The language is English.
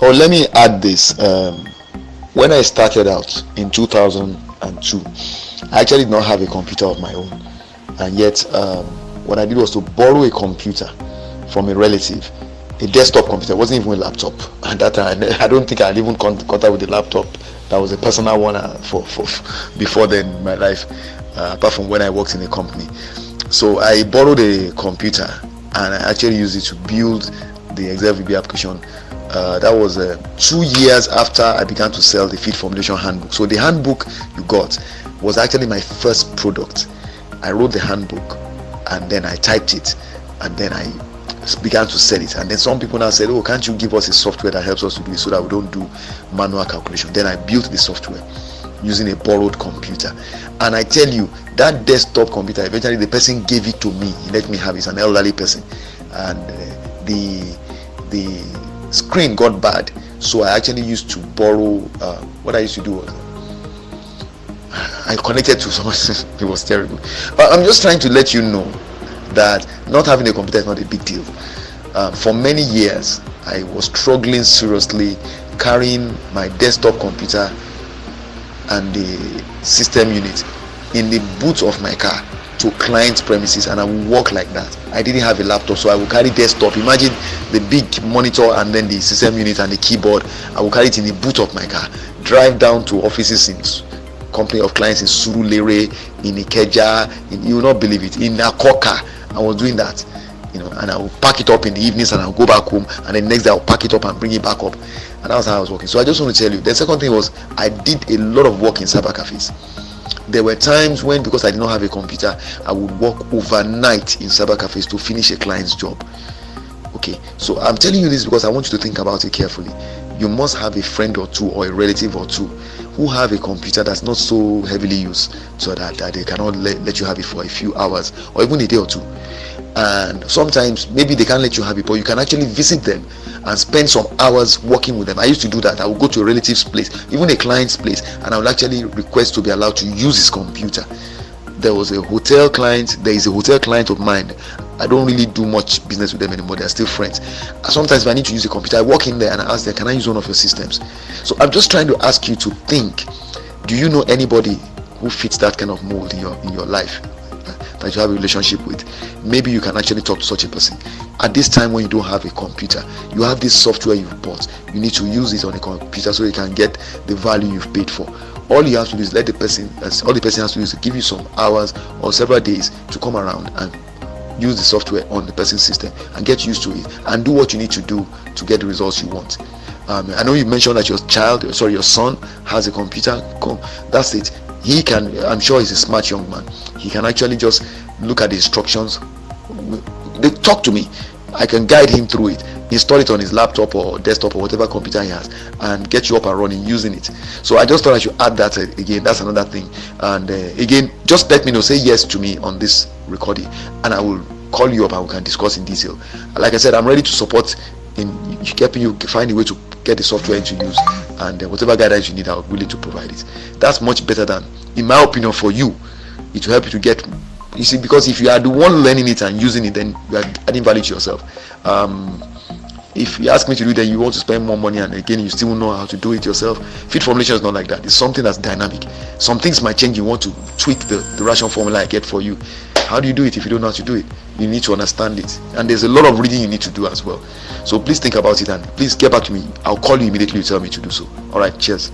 Oh, let me add this. When I started out in 2002, I actually did not have a computer of my own, and yet what I did was to borrow a computer from a relative, a desktop computer. It wasn't even a laptop at that time. I don't think I had even contact with the laptop. That was a personal one for before then in my life, apart from when I worked in a company. So I borrowed a computer and I actually used it to build the Excel VB application. That was 2 years after I began to sell the feed formulation handbook. So the handbook you got was actually my first product. I wrote the handbook and then I typed it and then I began to sell it. And then some people now said, oh, can't you give us a software that helps us to do it so that we don't do manual calculation? Then I built the software using a borrowed computer. And I tell you, that desktop computer, eventually the person gave it to me. He let me have it. It's an elderly person. And the screen got bad. So I actually used to borrow, what I used to do was, I connected to someone. It was terrible. But I'm just trying to let you know that not having a computer is not a big deal. For many years I was struggling seriously carrying my desktop computer and the system unit in the boot of my car to client's premises, and I would walk like that. I didn't have a laptop, so I would carry desktop. Imagine the big monitor and then the system unit and the keyboard. I would carry it in the boot of my car, drive down to offices in company of clients in Surulere, in Ikeja, you will not believe it, in Akoka. I was doing that, and I would pack it up in the evenings and I'll go back home, and then next day I'll pack it up and bring it back up, and that's how I was working. So I just want to tell you, the second thing was I did a lot of work in cyber cafes. There were times when, because I did not have a computer, I would work overnight in cyber cafes to finish a client's job. Okay, so I'm telling you this because I want you to think about it carefully. You must have a friend or two or a relative or two who have a computer that's not so heavily used, so that they cannot let you have it for a few hours or even a day or two. And sometimes maybe they can't let you have it, but you can actually visit them and spend some hours working with them. I used to do that. I would go to a relative's place, even a client's place, and I would actually request to be allowed to use his computer. There is a hotel client of mine. I don't really do much business with them anymore. They're still friends. Sometimes if I need to use a computer, I walk in there and I ask them, can I use one of your systems? So I'm just trying to ask you to think, do you know anybody who fits that kind of mold in your life that you have a relationship with? Maybe you can actually talk to such a person. At this time when you don't have a computer, you have this software you've bought. You need to use it on a computer so you can get the value you've paid for. All you have to do is all the person has to do is to give you some hours or several days to come around and use the software on the person's system and get used to it and do what you need to do to get the results you want. I know you mentioned that your son has a computer. That's it. He can, I'm sure he's a smart young man. He can actually just look at the instructions. They talk to me. I can guide him through it, install it on his laptop or desktop or whatever computer he has, and get you up and running using it. So I just thought I should add that again. That's another thing. And again, just let me know, say yes to me on this recording, and I will call you up and we can discuss in detail. Like I said, I'm ready to support in helping you find a way to get the software into use, and whatever guidance you need, I'm willing to provide it. That's much better than, in my opinion, for you. It will help you to get, you see, because if you are the one learning it and using it, then you are adding value to yourself. If you ask me to do it, then you want to spend more money, and again you still know how to do it yourself. Feed formulation is not like that. It's something that's dynamic. Some things might change. You want to tweak the ration formula I get for you. How do you do it if you don't know how to do it? You need to understand it, and there's a lot of reading you need to do as well. So please think about it and please get back to me. I'll call you immediately you tell me to do so. All right, cheers.